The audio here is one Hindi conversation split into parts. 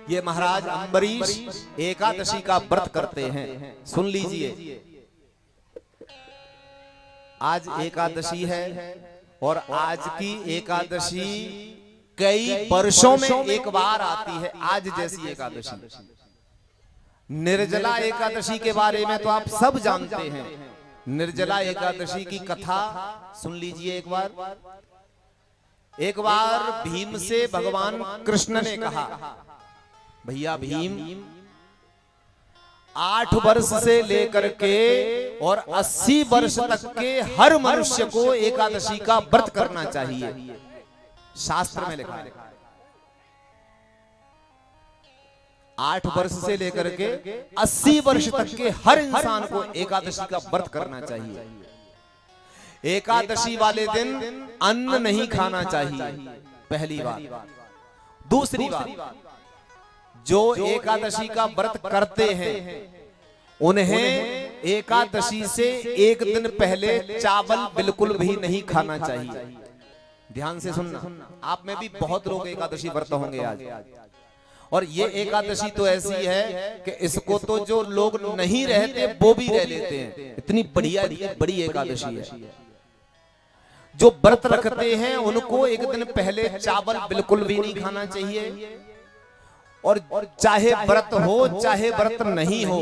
ये महाराज अम्बरीश एकादशी का व्रत करते हैं। सुन लीजिए, आज एकादशी है और आज की एकादशी कई वर्षों में एक बार आती है। आज जैसी एकादशी, निर्जला एकादशी के बारे में तो आप सब जानते हैं। निर्जला एकादशी की कथा सुन लीजिए एक बार। एक बार भीम से भगवान कृष्ण ने कहा, भैया भीम, 8 वर्ष से लेकर के और 80 वर्ष तक के हर मनुष्य को एकादशी का व्रत करना चाहिए। शास्त्र में लिखा है 8 वर्ष से लेकर के 80 वर्ष तक के हर इंसान को एकादशी का व्रत करना चाहिए। एकादशी वाले दिन अन्न नहीं खाना चाहिए, पहली बात। दूसरी बात, जो एकादशी का व्रत करते हैं उन्हें एकादशी से एक दिन पहले चावल बिल्कुल भी नहीं खाना चाहिए। ध्यान से सुनना, आप में भी बहुत लोग एकादशी व्रत होंगे आज, और ये एकादशी तो ऐसी है कि इसको तो जो लोग नहीं रहते वो भी रह लेते हैं। इतनी बढ़िया बड़ी एकादशी है। जो व्रत रखते हैं उनको एक दिन पहले चावल बिल्कुल भी नहीं खाना चाहिए, और चाहे व्रत हो चाहे व्रत नहीं हो,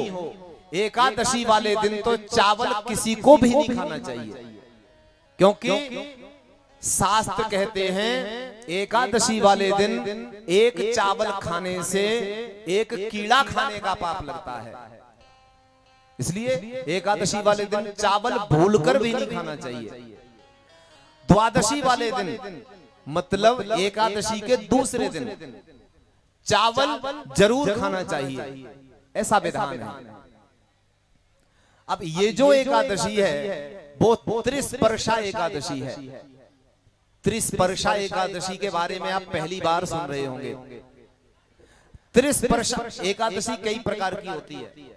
एकादशी वाले दिन तो चावल किसी को भी नहीं खाना चाहिए। क्योंकि शास्त्र कहते हैं एकादशी वाले दिन एक चावल खाने से एक कीड़ा खाने का पाप लगता है। इसलिए एकादशी वाले दिन चावल भूलकर भी नहीं खाना चाहिए। द्वादशी वाले दिन मतलब एकादशी के दूसरे दिन चावल जरूर खाना चाहिए, ऐसा विधान है। अब ये जो एकादशी है वो त्रिस्पर्शा एकादशी है। त्रिस्पर्शा एकादशी के बारे में आप पहली बार सुन रहे होंगे। त्रिस्पर्शा एकादशी कई प्रकार की होती है।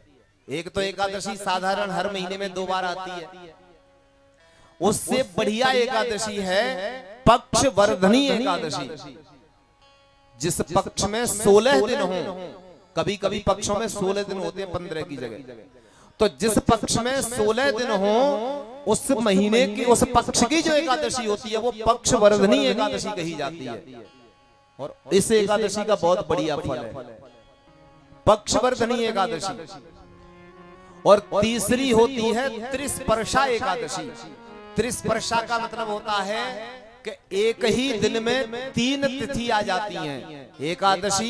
एक तो एकादशी साधारण हर महीने में 2 बार आती है। उससे बढ़िया एकादशी है पक्ष वर्धनी एकादशी, जिस पक्ष में 16 दिन हो। कभी कभी पक्षों में 16 दिन होते हैं 15 की जगह। तो जिस पक्ष में 16 दिन हो, उस महीने की उस पक्ष की जो एकादशी होती है वो पक्ष वर्धनी एकादशी कही जाती है। और इस एकादशी का बहुत बढ़िया फल है, पक्ष वर्धनी एकादशी। और तीसरी होती है त्रिस्पर्शा एकादशी। त्रिस्पर्शा का मतलब होता है कि एक ही दिन में 3 तिथि आ जाती हैं, एकादशी,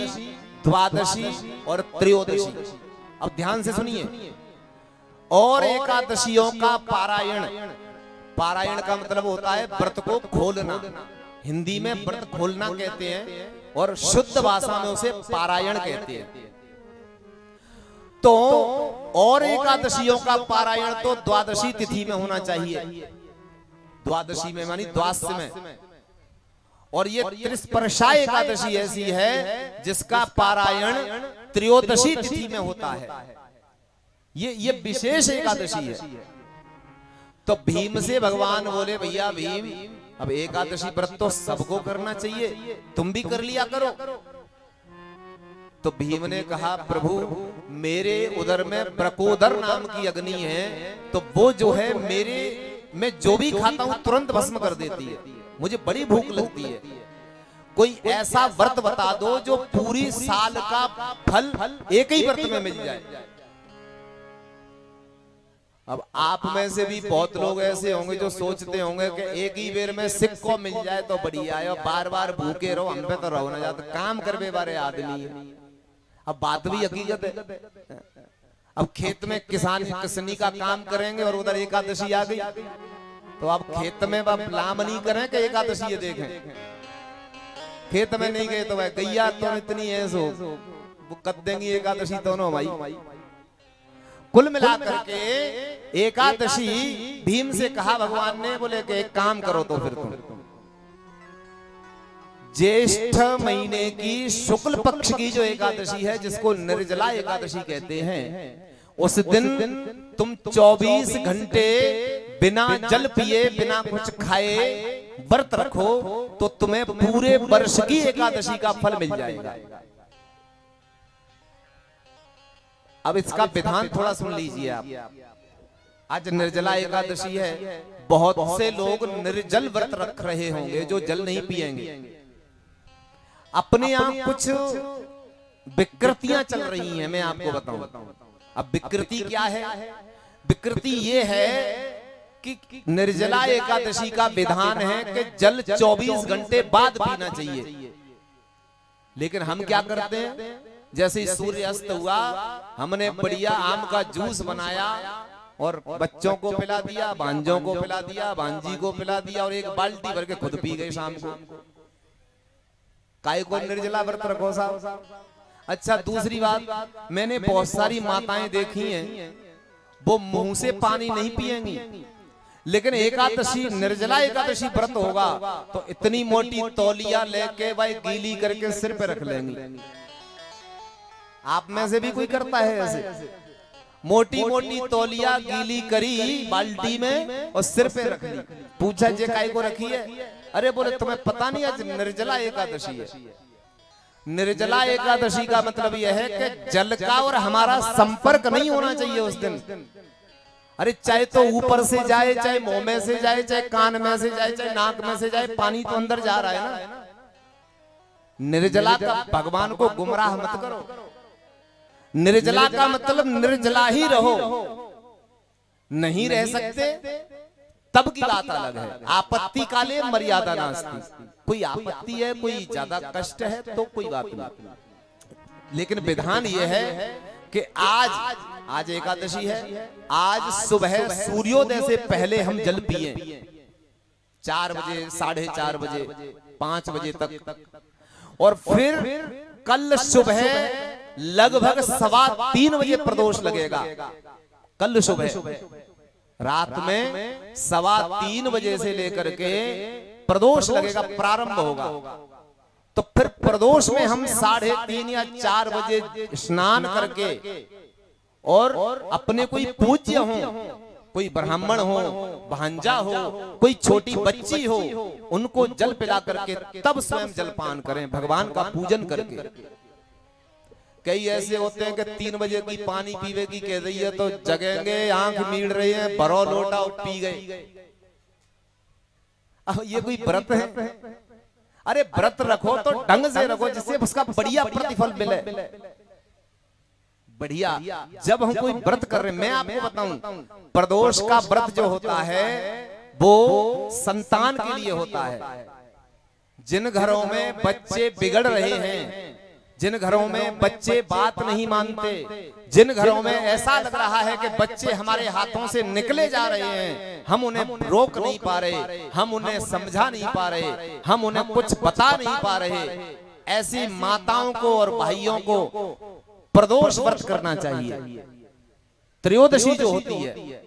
द्वादशी और त्रयोदशी। अब ध्यान से सुनिए। और एकादशियों का पारायण, पारायण का मतलब होता है व्रत को खोलना। हिंदी में व्रत खोलना कहते हैं और शुद्ध भाषा में उसे पारायण कहते हैं। तो और एकादशियों का पारायण तो द्वादशी तिथि में होना चाहिए। द्वादशी में मानी द्वादश में। और ये त्रिस्पर्शा एकादशी ऐसी है जिसका पारायण त्रयोदशी तिथि में होता है। ये विशेष एकादशी है। तो भीम से भगवान बोले, भैया भीम, अब एकादशी व्रत तो सबको करना चाहिए, तुम भी कर लिया करो। तो भीम ने कहा, प्रभु मेरे उदर में ब्रकोदर नाम की अग्नि है, तो वो जो है मेरे, मैं जो भी खाता हूं तुरंत भस्म कर देती है। मुझे बड़ी भूख लगती है। कोई ऐसा व्रत बता दो जो पूरी साल का फल एक ही व्रत में मिल जाए। अब आप में से भी बहुत लोग ऐसे होंगे जो सोचते होंगे कि एक ही बेर में सिक्को मिल जाए तो बढ़िया है, और बार बार भूखे रहो, हम पे तो रहो ना जाता, काम करवे बारे आदमी है। अब बात भी हकीकत है। अब खेत में किसान किसनी का काम करेंगे और उधर एकादशी आ गई, तो आप खेत में लाम नहीं करें कि एकादशी ये देखें। खेत में नहीं गए तो वह गैया तो इतनी ऐसो वो कर देंगी एकादशी दोनों भाई। कुल मिलाकर के एकादशी भीम से कहा भगवान ने, बोले कि एक काम करो तो फिर तुम ज्येष्ठ महीने की शुक्ल पक्ष की जो एकादशी है, जिसको निर्जला एकादशी कहते हैं, उस दिन तुम 24 घंटे बिना जल पिए बिना कुछ खाए व्रत रखो तो तुम्हें पूरे वर्ष की एकादशी का फल मिल जाएगा। अब इसका विधान थोड़ा सुन लीजिए आप। आज निर्जला एकादशी है, बहुत से लोग निर्जल व्रत रख रहे होंगे जो जल नहीं पिएंगे। अपने यहाँ कुछ विकृतियां चल रही हैं, मैं आपको बताऊं। अब विकृति क्या है? विकृति ये है कि निर्जला एकादशी का विधान है कि जल 24 घंटे बाद पीना चाहिए, लेकिन हम क्या करते हैं, जैसे ही सूर्य अस्त हुआ हमने बढ़िया आम का जूस बनाया और बच्चों को पिला दिया, भांजों को पिला दिया, भांजी को पिला दिया और एक बाल्टी भर के खुद पी गए शाम को। काय को निर्जला व्रत रखो साहब। अच्छा, दूसरी बात, मैंने बहुत सारी माताएं देखी हैं, वो मुंह से पानी नहीं पिएंगी, लेकिन एकादशी निर्जला एकादशी व्रत होगा तो इतनी मोटी तौलिया लेके भाई गीली करके सिर पे रख लेंगी। आप में से भी कोई करता है ऐसे? मोटी मोटी तौलिया गीली करी बाल्टी में और सिर पे रख ली। पूछा जे काय को रखी है? अरे बोले तुम्हें पता नहीं आज निर्जला एकादशी है। निर्जला एकादशी का मतलब यह है कि जल का और हमारा संपर्क नहीं होना चाहिए उस दिन। अरे चाहे तो ऊपर से जाए, चाहे मुंह में से जाए, चाहे कान में से जाए, चाहे नाक में से जाए, पानी तो अंदर जा रहा है ना। निर्जला का भगवान को गुमराह मत करो। निर्जला का मतलब निर्जला ही रहो। नहीं रह सकते तब की बात अलग है। आपत्ति काले मर्यादा नास्ति। कोई आपत्ति है, कोई ज्यादा कष्ट है तो कोई बात नहीं, लेकिन विधान ये है कि आज एकादशी है, आज सुबह सूर्योदय से पहले हम जल पिए, 4 बजे, 4:30 बजे, 5 बजे तक, और फिर कल सुबह लगभग 3:15 बजे प्रदोष लगेगा। कल सुबह रात में 3:15 बजे से लेकर के प्रदोष लगेगा, प्रारंभ होगा। तो फिर प्रदोष में हम 3:30 या 4 बजे स्नान करके और अपने कोई पूज्य हो, कोई ब्राह्मण हो, भांजा हो, कोई छोटी बच्ची हो, उनको जल पिला करके तब स्वयं जलपान करें, भगवान का पूजन करके। कई ऐसे होते हैं कि 3 बजे की पानी पीवे की कह रही है तो जगेंगे, आंख मीड़ रहे हैं, भरो लोटा और पी गए। ये कोई व्रत है? अरे व्रत रखो तो ढंग से रखो जिससे उसका बढ़िया प्रतिफल मिले। बढ़िया, जब हम कोई व्रत कर रहे हैं, मैं आपको बताऊं, प्रदोष का व्रत जो होता है वो संतान के लिए होता है। जिन घरों में बच्चे बिगड़ रहे हैं, जिन घरों में बच्चे बात नहीं मानते, जिन घरों में ऐसा लग रहा है कि बच्चे हमारे हाथों से निकले जा रहे हैं, हम उन्हें रोक नहीं पा रहे, हम उन्हें समझा नहीं पा रहे, हम उन्हें कुछ बता नहीं पा रहे, ऐसी माताओं को और भाइयों को प्रदोष व्रत करना चाहिए। त्रयोदशी जो होती है,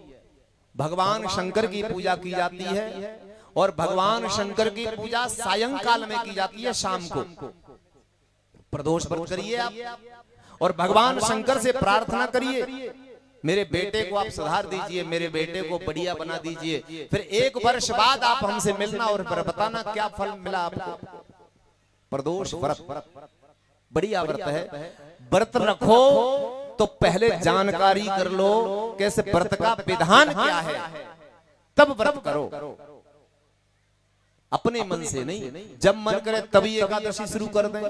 भगवान शंकर की पूजा की जाती है और भगवान शंकर की पूजा सायंकाल में की जाती है, शाम को। प्रदोष व्रत करिए आप और भगवान शंकर से प्रार्थना करिए, मेरे बेटे को आप सुधार दीजिए, मेरे बेटे को बढ़िया बना दीजिए। फिर 1 वर्ष बाद आप हमसे मिलना और बताना क्या फल मिला आपको। प्रदोष व्रत बढ़िया व्रत है। व्रत रखो तो पहले जानकारी कर लो कैसे व्रत का विधान क्या है, तब व्रत करो। अपने मन से नहीं, जब मन करे तभी एकादशी शुरू कर दें।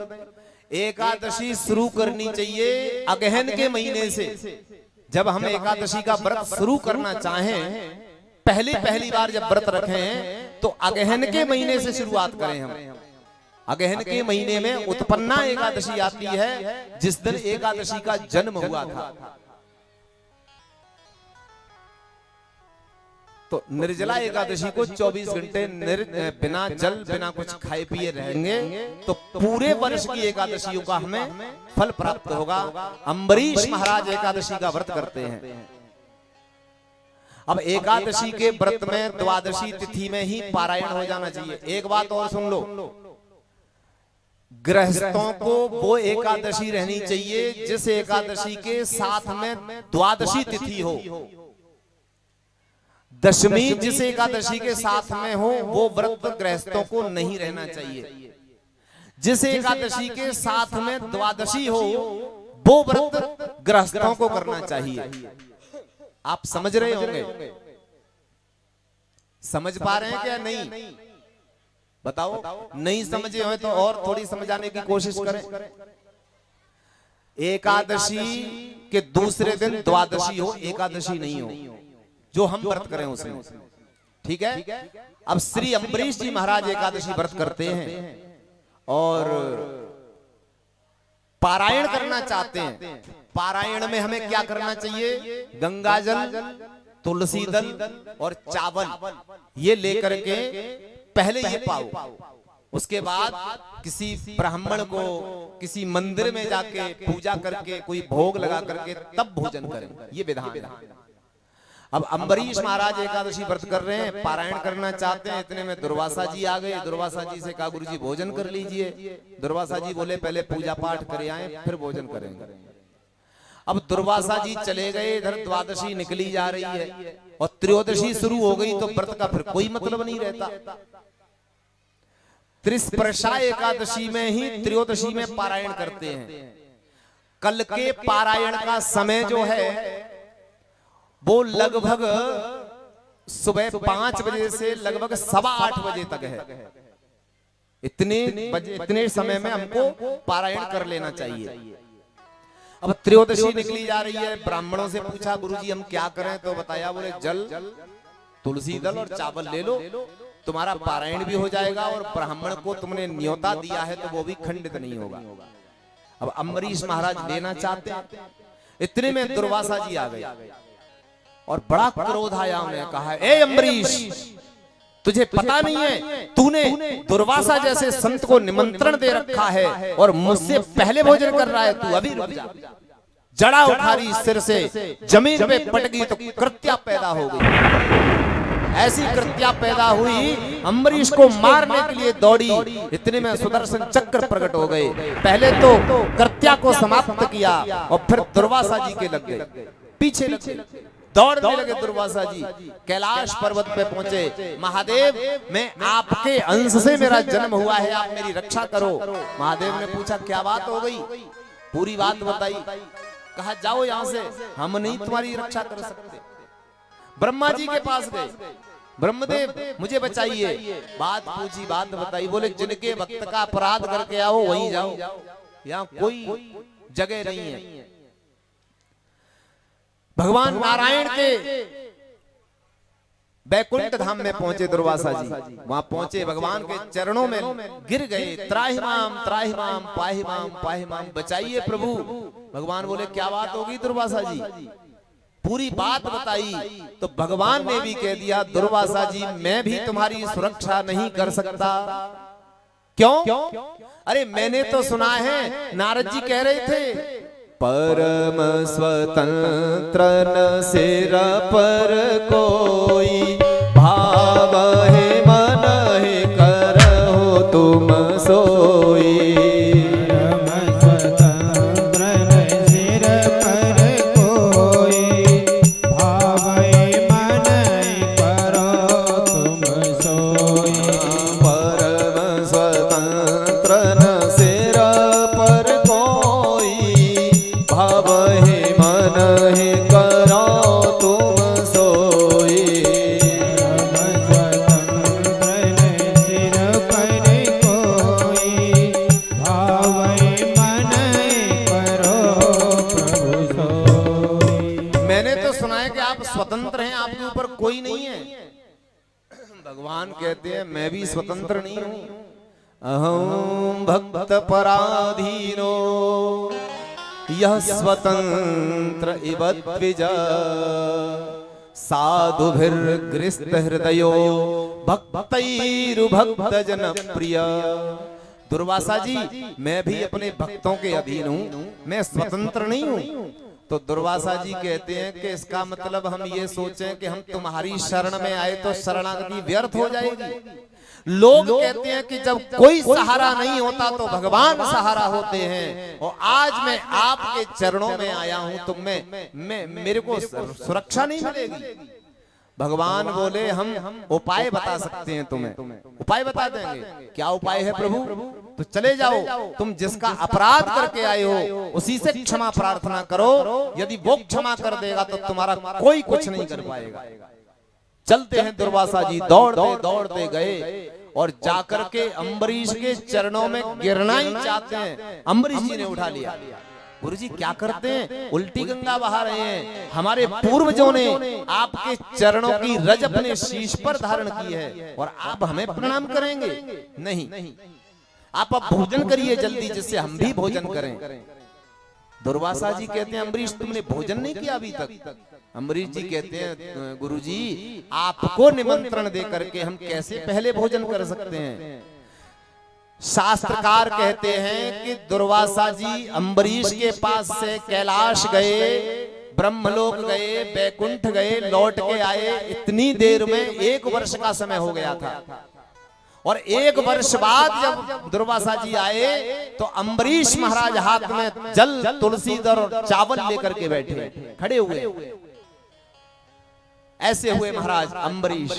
एकादशी शुरू करनी चाहिए अगहन के महीने से। जब हम एकादशी का व्रत शुरू करना चाहें, पहली बार जब व्रत रखें तो अगहन के महीने से शुरुआत करें हम। अगहन के महीने में उत्पन्ना एकादशी आती है, जिस दिन एकादशी का जन्म हुआ था। तो निर्जला एकादशी को 24 घंटे बिना जल बिना कुछ खाए पिए रहेंगे तो पूरे वर्ष की एकादशियों का हमें फल प्राप्त होगा। अम्बरीश महाराज एकादशी का व्रत करते हैं। अब एकादशी के व्रत में द्वादशी तिथि में ही पारायण हो जाना चाहिए। एक बात और सुन लो, गृहस्थों को वो एकादशी रहनी चाहिए जिस एकादशी के साथ में द्वादशी तिथि हो। दशमी जिस एकादशी के साथ में हो वो व्रत गृहस्थों को नहीं रहना चाहिए। जिस एकादशी के साथ में द्वादशी हो वो व्रत गृहस्थों को करना चाहिए। आप समझ रहे होंगे, समझ पा रहे हैं क्या नहीं? बताओ, नहीं समझे हो तो और थोड़ी समझाने की कोशिश करें। एकादशी के दूसरे दिन द्वादशी हो, एकादशी नहीं हो, जो हम व्रत करें उसमें, ठीक है। अब श्री अम्बरीश जी महाराज एकादशी व्रत करते हैं और पारायण करना चाहते हैं। पारायण में हमें क्या करना चाहिए? गंगा जल, तुलसी दल और चावल ये लेकर के पहले ये पाओ, उसके बाद किसी ब्राह्मण को किसी मंदिर में जाके पूजा करके कोई भोग लगा करके तब भोजन करें, ये विधान है। अब अम्बरीश महाराज एकादशी व्रत कर रहे हैं, पारायण करना चाहते हैं, इतने में दुर्वासा जी आ गए। दुर्वासा जी से कहा, गुरुजी भोजन कर लीजिए। दुर्वासा जी बोले पहले पूजा पाठ करे आए फिर भोजन करेंगे। अब दुर्वासा जी चले गए, इधर द्वादशी निकली जा रही है और त्रयोदशी शुरू हो गई तो व्रत का फिर कोई मतलब नहीं रहता। त्रिस्पर्शा एकादशी में ही त्रयोदशी में पारायण करते हैं। कल के पारायण का समय जो है वो लगभग सुबह 5 बजे से लगभग 8:15 बजे तक है। इतने समय में हमको पारायण कर लेना चाहिए। अब त्रयोदशी निकली जा रही है, ब्राह्मणों से पूछा गुरुजी हम क्या करें, तो बताया बोले जल, तुलसी दल और चावल ले लो, तुम्हारा पारायण भी हो जाएगा और ब्राह्मण को तुमने न्योता दिया है तो वो भी खंडित नहीं होगा। अब अम्बरीश महाराज लेना चाहते हैं, इतने में दुर्वासा जी आ गए और बड़ा क्रोध आया। उन्हें कहा, ए अम्बरीश, तुझे पता नहीं है तूने दुर्वासा जैसे संत को निमंत्रण दे रखा है और मुझसे पहले भोजन कर रहा है, तू अभी रुक जा। जड़ा उठारी सिर से जमीन पे पट गई तो कृत्या पैदा हो गई। ऐसी कृत्या पैदा हुई, अम्बरीश को मारने के लिए दौड़ी, इतने में सुदर्शन चक्र प्रकट हो गए। पहले तो कृत्या को समाप्त किया और फिर दुर्वासा जी के लग गए, पीछे लगे, दौड़ने लगे दुर्वासा जी। कैलाश पर्वत पे पहुंचे, महादेव मैं आपके अंश से मेरा जन्म हुआ है, आप मेरी रक्षा करो। महादेव ने पूछा क्या बात हो गई, पूरी बात बताई। कहा जाओ यहाँ से, हम नहीं तुम्हारी रक्षा कर सकते। ब्रह्मा जी के पास गए, ब्रह्मदेव मुझे बचाइए। बात पूछी, बात बताई। बोले जिनके भक्त का अपराध करके आओ वहीं जाओ, यहाँ कोई जगह नहीं है। भगवान नारायण के बैकुंठ धाम में पहुंचे दुर्वासा जी, वहां पहुंचे, भगवान के चरणों में गिर गए। त्राहिमाम त्राहिमाम पाहिमाम पाहिमाम, बचाइए प्रभु। भगवान बोले क्या बात होगी दुर्वासा जी, पूरी बात बताई। तो भगवान ने भी कह दिया, दुर्वासा जी मैं भी तुम्हारी सुरक्षा नहीं कर सकता। क्यों? अरे मैंने तो सुना है, नारद जी कह रहे थे, परम स्वतंत्र न सिर पर कोई, भाव है मन है करहो तुम सोई। परम स्वतंत्र न सिर पर कोई, भाव है मन है करो तुम सोई। परम स्वतंत्र न सिर पर कोई, भाव है मन है करो तुम सोई। सिर पर कोई, भाव है मन है करो प्रभु सोई। मैंने तो सुना है कि आप स्वतंत्र हैं, आपके ऊपर कोई नहीं है। भगवान कहते हैं मैं भी स्वतंत्र नहीं हूं। अहं भक्त पराधीनो यह स्वतंत्र इव द्विज, साधुभिर्गृस्त हृदयो भक्तैरुभक्त जन प्रिय। दुर्वासा जी मैं भी अपने भक्तों के अधीन हूं, मैं स्वतंत्र नहीं हूं। तो दुर्वासा जी कहते हैं कि इसका मतलब हम ये सोचें कि हम तुम्हारी शरण में आए तो शरणागति व्यर्थ हो जाएगी। लोग कहते हैं कि जब कोई सहारा नहीं होता तो भगवान सहारा होते हैं, और आज मैं आपके चरणों में आया हूं तो मैं मेरे को सुरक्षा नहीं मिलेगी। भगवान बोले हम उपाय बता सकते हैं तुम्हें, उपाय बता देंगे। क्या उपाय है प्रभु? तो चले जाओ, तुम जिसका अपराध करके आए हो उसी से क्षमा प्रार्थना करो, यदि वो क्षमा कर देगा तो तुम्हारा कोई कुछ नहीं कर पाएगा। चलते हैं दुर्वासा जी, दौड़ते दौड़ते गए और जाकर के अम्बरीश के चरणों में गिरना ही चाहते हैं। अम्बरीश जी ने उठा लिया। गुरुजी क्या करते हैं? उल्टी गंगा बहा रहे हैं। हमारे पूर्वजों ने आपके चरणों की रज अपने शीश पर धारण की है और आप हमें प्रणाम करेंगे? नहीं, आप अब भोजन करिए जल्दी, जिससे हम भी भोजन करें। दुर्वासा जी कहते हैं अम्बरीश तुमने भोजन नहीं किया अभी तक? अम्बरीश जी कहते हैं गुरुजी आपको निमंत्रण दे करके हम कैसे पहले भोजन कर सकते हैं? शास्त्रकार कहते हैं कि दुर्वासा जी अम्बरीश के पास से कैलाश गए, ब्रह्मलोक गए, बैकुंठ गए, लौट के आए, इतनी देर में 1 वर्ष का समय हो गया था। और 1 वर्ष बाद जब दुर्वासा जी आए तो अम्बरीश महाराज हाथ में जल, तुलसी दल और चावल लेकर के बैठे खड़े हुए। ऐसे हुए महाराज अम्बरीश।